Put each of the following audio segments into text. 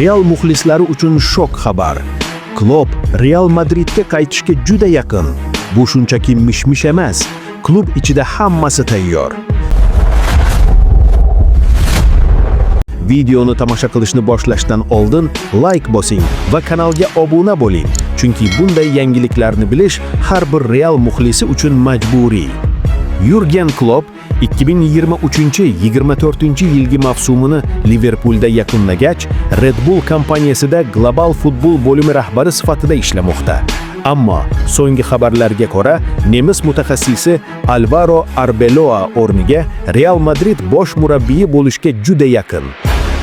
Real muxlislari uchun shok xabar. Klopp Real Madridga qaytishga juda yaqin. Bu shunchaki mish-mish emas. Klub ichida hammasi tayyor. Videoni tomosha qilishni boshlashdan oldin like bosing va kanalga obuna bo'ling, chunki bunday yangiliklarni bilish har bir Real muxlisi uchun majburiy. Jurgen Klopp 2023-24-yilgi mavsumini Liverpoolda yakunlagach, Red Bull kompaniyasida global futbol bo'limi rahbari sifatida ishlamoqda. Ammo so'nggi xabarlarga ko'ra, nemis mutaxassisi Alvaro Arbeloa o'rniga Real Madrid bosh murabbiyi bo'lishga juda yaqin.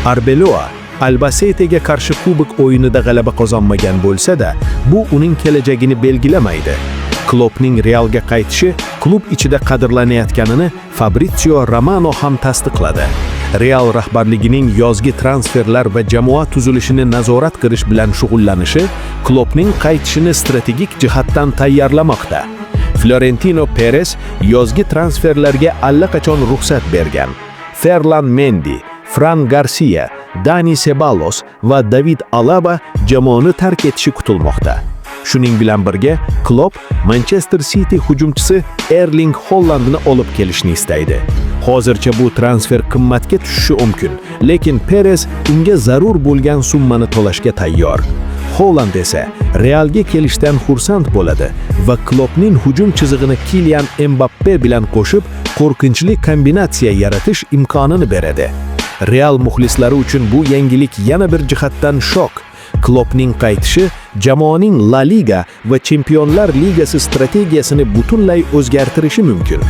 Arbeloa Albacete'ga qarshi kubok o'yinida g'alaba qozonmagan bo'lsa-da, bu uning kelajagini belgilamaydi. Kloppning Realga qaytishi klub ichida qadrlanayotganini Fabrizio Romano ham tasdiqladi. Real rahbarligining yozgi transferlar va jamoa tuzilishini nazorat qilish bilan shug'ullanishi Kloppning qaytishini strategik jihatdan tayyorlamoqda. Florentino Perez yozgi transferlarga allaqachon ruxsat bergan. Ferland Mendy, Fran Garcia, Dani Ceballos va David Alaba jamoani tark etishi kutilmoqda. Shuning bilan birga, Klopp Manchester City hujumchisi Erling Haalandni olib kelishni istaydi. Hozircha bu transfer qimmatga tushishi mumkin, lekin Perez unga zarur bo'lgan summani to'lashga tayyor. Haaland esa Realga kelishdan xursand bo'ladi va Kloppning hujum chizig'ini Kylian Mbappe bilan qo'shib, qo'rqinchli kombinatsiya yaratish imkonini beradi. Real muxlislari uchun bu yangilik yana bir jihatdan shok. Kloppning qaytishi jamoaning La Liga va Chempionlar Ligasi strategiyasini butunlay o'zgartirishi mumkin.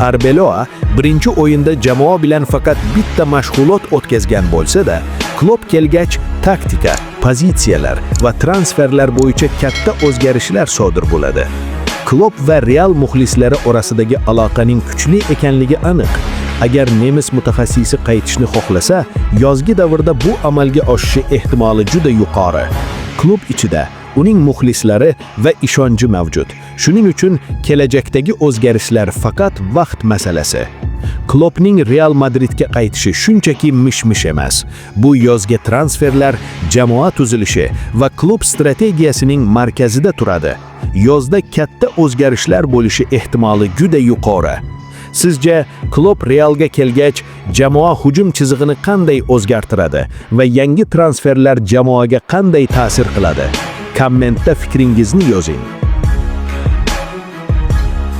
Arbeloa birinchi o'yinda jamoa bilan faqat bitta mashg'ulot o'tkazgan bo'lsa-da, Klopp kelgach taktika, pozitsiyalar va transferlar bo'yicha katta o'zgarishlar sodir bo'ladi. Klopp va Real muxlislari orasidagi aloqaning kuchli ekanligi aniq. Agar nemis mutaxassisi qaytishni xohlasa, yozgi davrda bu amalga oshishi ehtimoli juda yuqori. Klub ichida uning muxlislari va ishonchi mavjud. Shuning uchun kelajakdagi o'zgarishlar faqat vaqt masalasi. Kloppning Real Madridga qaytishi shunchaki mish-mish emas. Bu yozgi transferlar, jamoa tuzilishi va klub strategiyasining markazida turadi. Yozda katta o'zgarishlar bo'lishi ehtimoli juda yuqori. Sizce Klopp Realga kelgach, jamoa hujum chizig'ini qanday o'zgartiradi va yangi transferlar jamoaga qanday ta'sir qiladi? Kommentda fikringizni yozing.